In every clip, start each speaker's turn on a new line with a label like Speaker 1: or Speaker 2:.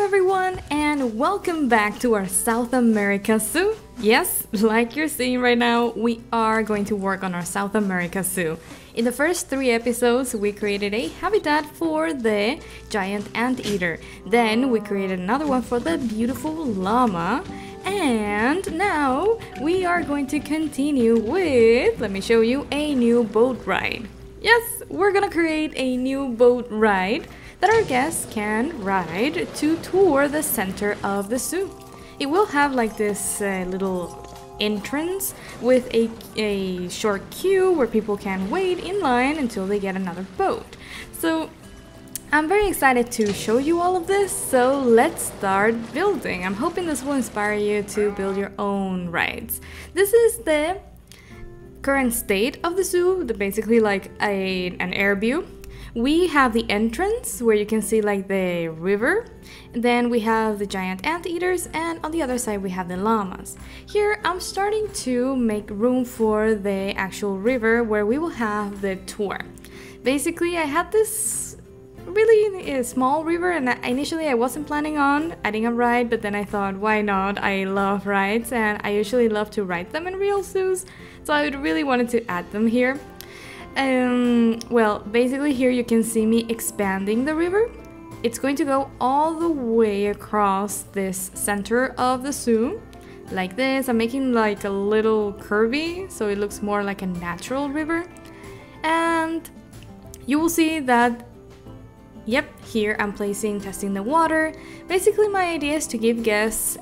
Speaker 1: everyone, and welcome back to our South America Zoo. Yes, like you're seeing right now, we are going to work on our South America Zoo. In the first 3 episodes, we created a habitat for the giant anteater. Then we created another one for the beautiful llama. And now we are going to continue with, let me show you, a new boat ride. Yes, we're gonna create a new boat ride that our guests can ride to tour the center of the zoo. It will have like this little entrance with a short queue where people can wait in line until they get another boat. So I'm very excited to show you all of this, so let's start building. I'm hoping this will inspire you to build your own rides. This is the current state of the zoo, basically like an air view. We have the entrance where you can see like the river, then we have the giant anteaters, and on the other side we have the llamas. Here I'm starting to make room for the actual river where we will have the tour. Basically I had this really small river, and initially I wasn't planning on adding a ride, but then I thought, why not? I love rides and I usually love to ride them in real zoos, so I really wanted to add them here. Well, basically here you can see me expanding the river. It's going to go all the way across this center of the zoo, like this. I'm making like a little curvy, so it looks more like a natural river. And you will see that, yep, here I'm testing the water. Basically my idea is to give guests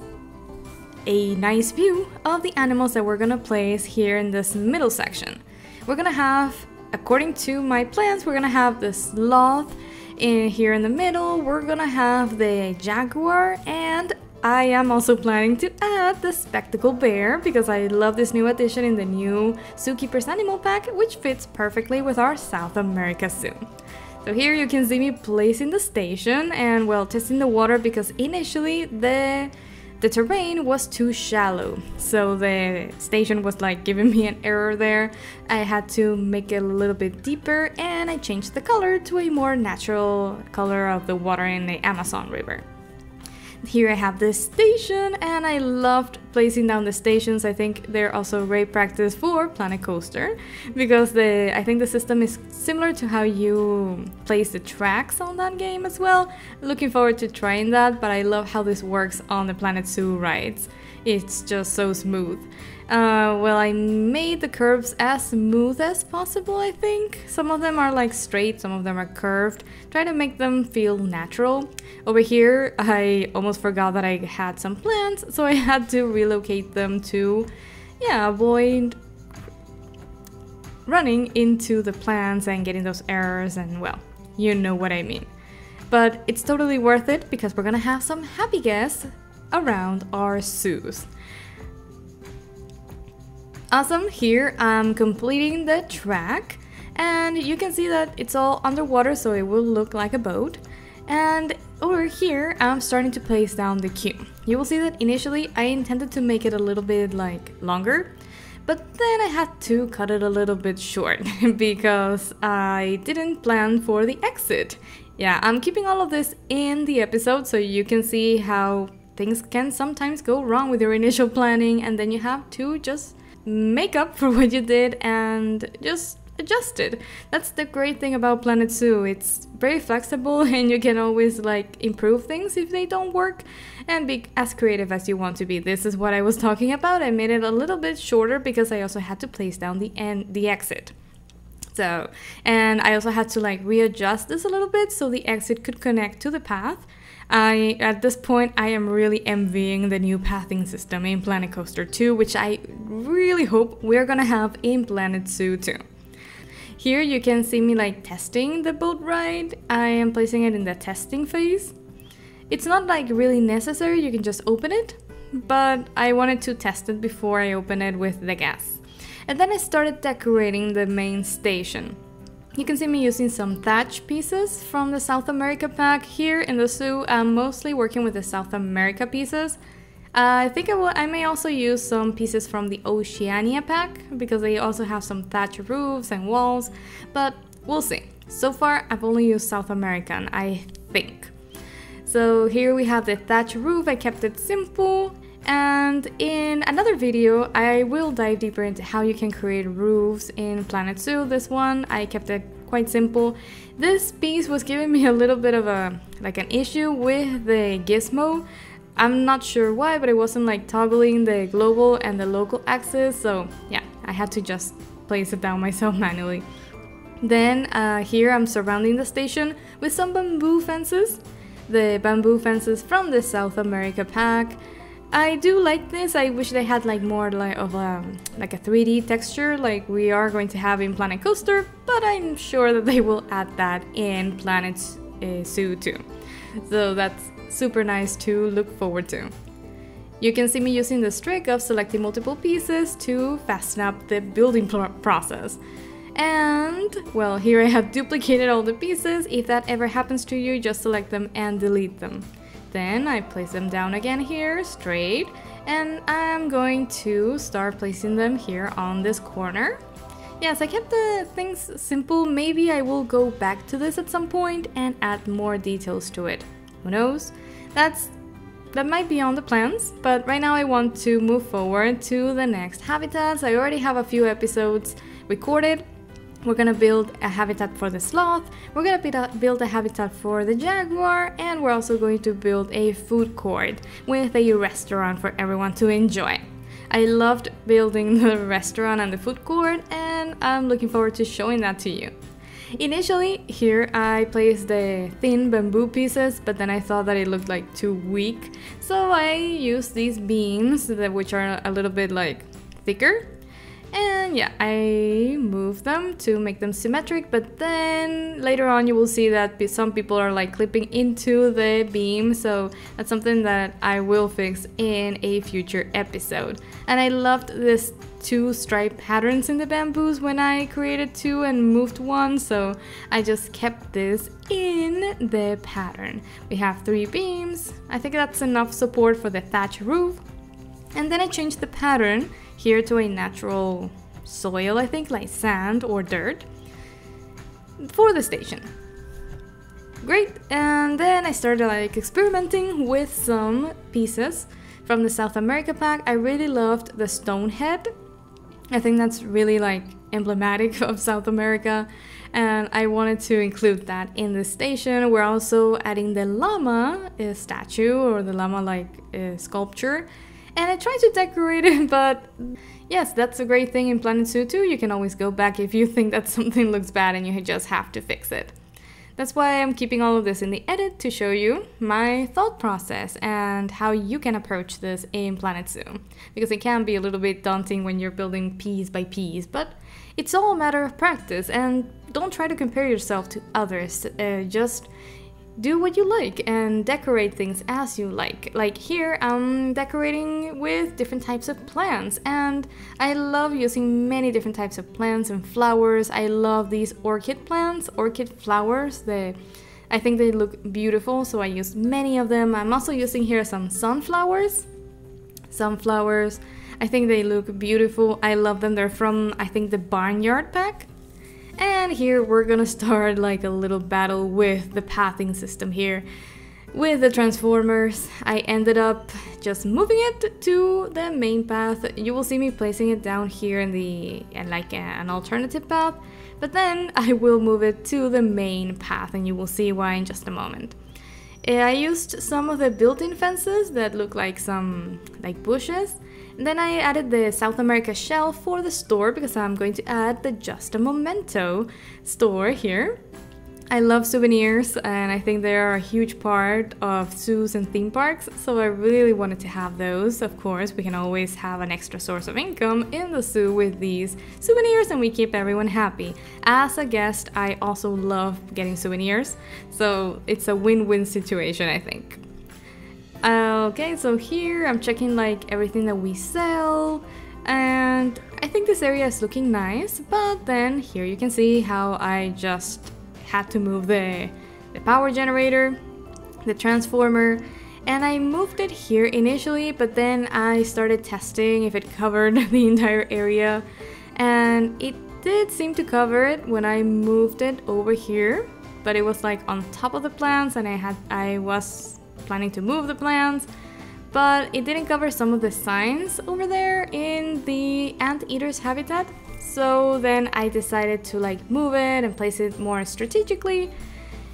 Speaker 1: a nice view of the animals that we're gonna place here in this middle section. We're gonna have, according to my plans, we're gonna have the sloth here in the middle, we're gonna have the jaguar, and I am also planning to add the spectacled bear because I love this new addition in the new Zookeeper's Animal Pack, which fits perfectly with our South America Zoo. So here you can see me placing the station and, well, testing the water because initially the terrain was too shallow, so the station was like giving me an error there. I had to make it a little bit deeper, and I changed the color to a more natural color of the water in the Amazon River. Here I have this station, and I loved placing down the stations. I think they're also great practice for Planet Coaster because I think the system is similar to how you place the tracks on that game as well. Looking forward to trying that, but I love how this works on the Planet Zoo rides. It's just so smooth. Well, I made the curves as smooth as possible, I think. Some of them are like straight, some of them are curved. Try to make them feel natural. Over here, I almost forgot that I had some plants, so I had to relocate them to, yeah, avoid running into the plants and getting those errors, and well, you know what I mean. But it's totally worth it because we're gonna have some happy guests around our zoos. Awesome, here I'm completing the track, and you can see that it's all underwater, so it will look like a boat. And over here I'm starting to place down the queue. You will see that initially I intended to make it a little bit like longer, but then I had to cut it a little bit short because I didn't plan for the exit. Yeah, I'm keeping all of this in the episode so you can see how things can sometimes go wrong with your initial planning, and then you have to just make up for what you did and just adjust it. That's the great thing about Planet Zoo. It's very flexible and you can always like improve things if they don't work and be as creative as you want to be. This is what I was talking about. I made it a little bit shorter because I also had to place down the exit. So, and I also had to like readjust this a little bit so the exit could connect to the path. At this point, I am really envying the new pathing system in Planet Coaster 2, which I really hope we're gonna have in Planet Zoo too. Here you can see me like testing the boat ride. I am placing it in the testing phase. It's not like really necessary, you can just open it, but I wanted to test it before I open it with the gas. And then I started decorating the main station. You can see me using some thatch pieces from the South America pack. Here in the zoo, I'm mostly working with the South America pieces. I think I may also use some pieces from the Oceania pack because they also have some thatch roofs and walls, but we'll see. So far, I've only used South American, I think. So here we have the thatch roof. I kept it simple. And in another video, I will dive deeper into how you can create roofs in Planet Zoo. This one, I kept it quite simple. This piece was giving me a little bit of an issue with the gizmo. I'm not sure why, but it wasn't like toggling the global and the local axis. So yeah, I had to just place it down myself manually. Then here I'm surrounding the station with some bamboo fences. The bamboo fences from the South America pack. I do like this. I wish they had like more of a 3D texture like we are going to have in Planet Coaster, but I'm sure that they will add that in Planet Zoo too. So that's super nice to look forward to. You can see me using this trick of selecting multiple pieces to fasten up the building process. And well, here I have duplicated all the pieces. If that ever happens to you, just select them and delete them. Then I place them down again here, straight, and I'm going to start placing them here on this corner. Yes, I kept the things simple. Maybe I will go back to this at some point and add more details to it. Who knows? That might be on the plans, but right now I want to move forward to the next habitats. I already have a few episodes recorded. We're gonna build a habitat for the sloth, we're gonna build a habitat for the jaguar, and we're also going to build a food court with a restaurant for everyone to enjoy. I loved building the restaurant and the food court, and I'm looking forward to showing that to you. Initially, here I placed the thin bamboo pieces, but then I thought that it looked like too weak, so I used these beams which are a little bit like thicker. And yeah, I moved them to make them symmetric, but then later on you will see that some people are like clipping into the beam, so that's something that I will fix in a future episode. And I loved this two stripe patterns in the bamboos when I created two and moved one, so I just kept this in the pattern. We have 3 beams. I think that's enough support for the thatch roof. And then I changed the pattern here to a natural soil, I think, like sand or dirt, for the station. Great, and then I started like experimenting with some pieces from the South America pack. I really loved the stone head. I think that's really like emblematic of South America, and I wanted to include that in the station. We're also adding the llama statue, or the llama like sculpture. And I tried to decorate it, but yes, that's a great thing in Planet Zoo too. You can always go back if you think that something looks bad and you just have to fix it. That's why I'm keeping all of this in the edit to show you my thought process and how you can approach this in Planet Zoo. Because it can be a little bit daunting when you're building piece by piece, but it's all a matter of practice, and don't try to compare yourself to others. Just do what you like and decorate things as you like. Like here, I'm decorating with different types of plants, and I love using many different types of plants and flowers. I love these orchid plants, orchid flowers. I think they look beautiful, so I used many of them. I'm also using here some sunflowers. I think they look beautiful. I love them. They're from, I think, the Barnyard pack. And here we're gonna start like a little battle with the pathing system here. With the transformers, I ended up just moving it to the main path. You will see me placing it down here in an alternative path, but then I will move it to the main path, and you will see why in just a moment. I used some of the built-in fences that look like some bushes. And then I added the South America shelf for the store because I'm going to add the Just a Momento store here. I love souvenirs, and I think they are a huge part of zoos and theme parks, so I really wanted to have those. Of course, we can always have an extra source of income in the zoo with these souvenirs, and we keep everyone happy. As a guest, I also love getting souvenirs, so it's a win-win situation, I think. Okay, so here I'm checking like everything that we sell, and I think this area is looking nice, but then here you can see how I just had to move the power generator, the transformer, and I moved it here initially, but then I started testing if it covered the entire area, and it did seem to cover it when I moved it over here, but it was like on top of the plants, and I was planning to move the plants, but it didn't cover some of the signs over there in the anteater's habitat. So then I decided to like move it and place it more strategically.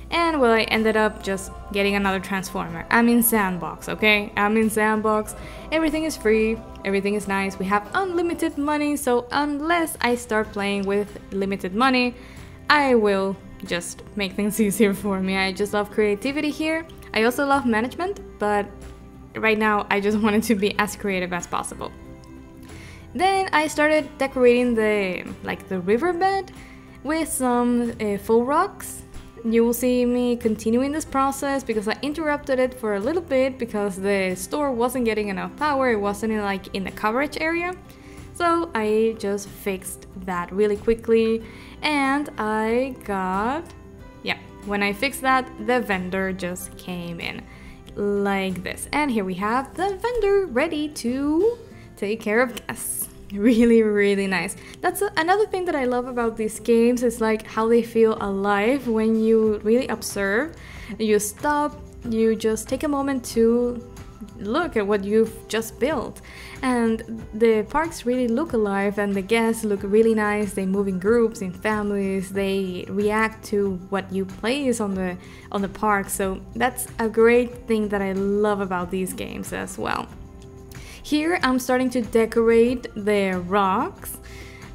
Speaker 1: And well, I ended up just getting another transformer. I'm in Sandbox, okay? I'm in Sandbox. Everything is free, everything is nice. We have unlimited money, so unless I start playing with limited money, I will just make things easier for me. I just love creativity here. I also love management, but right now I just want it to be as creative as possible. Then I started decorating the riverbed with some faux rocks. You will see me continuing this process because I interrupted it for a little bit because the store wasn't getting enough power. It wasn't in the coverage area. So I just fixed that really quickly, and when I fixed that, the vendor just came in like this. And here we have the vendor ready to take care of guests. Really, really nice. That's another thing that I love about these games, is like how they feel alive when you really observe. You stop, you just take a moment to look at what you've just built, and the parks really look alive and the guests look really nice. They move in groups, in families, they react to what you place on the park. So that's a great thing that I love about these games as well. Here I'm starting to decorate the rocks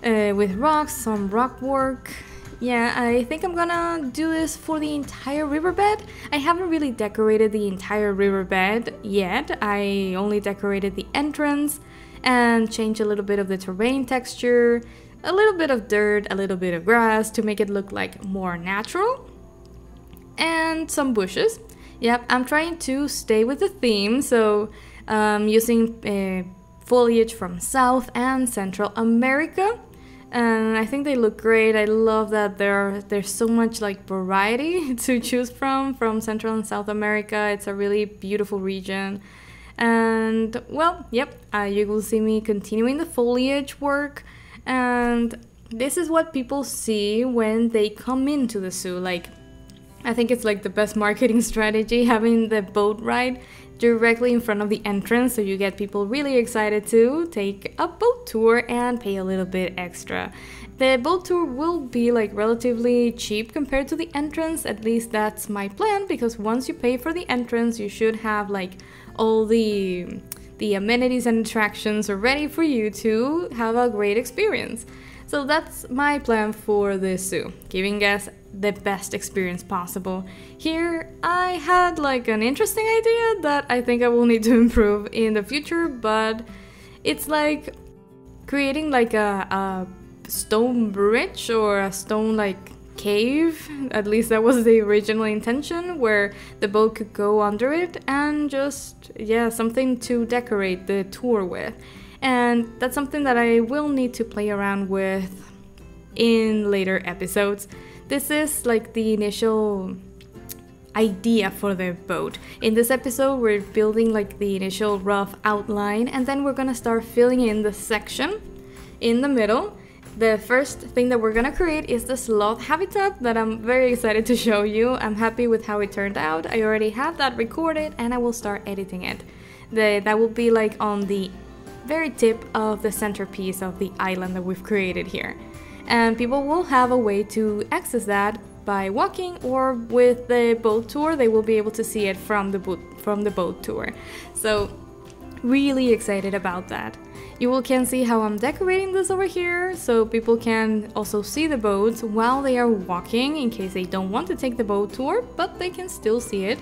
Speaker 1: with rocks, some rock work. Yeah, I think I'm gonna do this for the entire riverbed. I haven't really decorated the entire riverbed yet. I only decorated the entrance and changed a little bit of the terrain texture, a little bit of dirt, a little bit of grass to make it look like more natural, and some bushes. Yep, I'm trying to stay with the theme, so using foliage from South and Central America, and I think they look great. I love that there's so much like variety to choose from Central and South America. It's a really beautiful region, and well, yep, you will see me continuing the foliage work, and this is what people see when they come into the zoo. Like, I think it's like the best marketing strategy, having the boat ride directly in front of the entrance, so you get people really excited to take a boat tour and pay a little bit extra. The boat tour will be like relatively cheap compared to the entrance, at least that's my plan, because once you pay for the entrance you should have like all the amenities and attractions ready for you to have a great experience. So that's my plan for the zoo, giving guests the best experience possible. Here I had like an interesting idea that I think I will need to improve in the future, but it's like creating like a stone bridge or a stone like cave. At least that was the original intention, where the boat could go under it, and just, yeah, something to decorate the tour with. And that's something that I will need to play around with in later episodes. This is like the initial idea for the boat. In this episode we're building like the initial rough outline, and then we're gonna start filling in the section in the middle. The first thing that we're gonna create is the sloth habitat that I'm very excited to show you. I'm happy with how it turned out. I already have that recorded and I will start editing it. That will be like on the very tip of the centerpiece of the island that we've created here. And people will have a way to access that by walking, or with the boat tour they will be able to see it from the boat tour. So really excited about that. You can see how I'm decorating this over here, so people can also see the boats while they are walking, in case they don't want to take the boat tour, but they can still see it.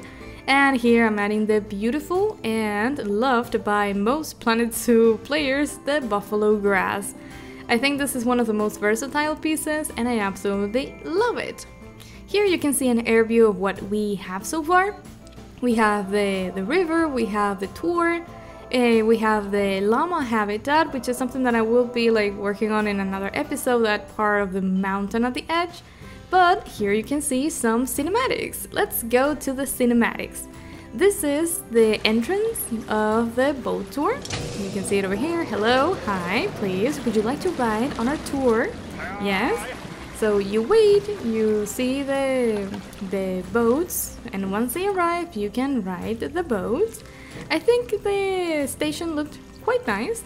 Speaker 1: And here I'm adding the beautiful and loved by most Planet Zoo players, the buffalo grass. I think this is one of the most versatile pieces and I absolutely love it. Here you can see an air view of what we have so far. We have the river, we have the tour, we have the llama habitat, which is something that I will be like working on in another episode, that part of the mountain at the edge. But here you can see some cinematics. Let's go to the cinematics. This is the entrance of the boat tour. You can see it over here. Hello, hi, please, would you like to ride on our tour? Yes. So you wait, you see the boats, and once they arrive, you can ride the boats. I think the station looked quite nice.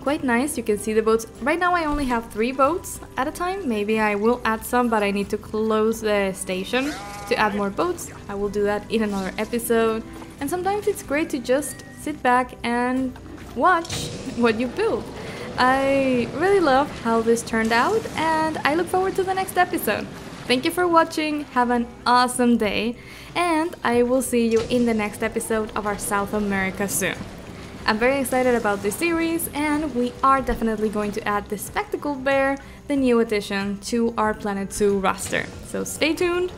Speaker 1: Quite nice, you can see the boats. Right now I only have 3 boats at a time. Maybe I will add some, but I need to close the station to add more boats. I will do that in another episode. And sometimes it's great to just sit back and watch what you build. I really love how this turned out, and I look forward to the next episode. Thank you for watching, have an awesome day, and I will see you in the next episode of our South America Zoo. I'm very excited about this series, and we are definitely going to add the spectacled bear, the new addition, to our Planet Zoo roster. So stay tuned.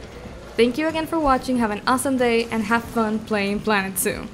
Speaker 1: Thank you again for watching, have an awesome day, and have fun playing Planet Zoo.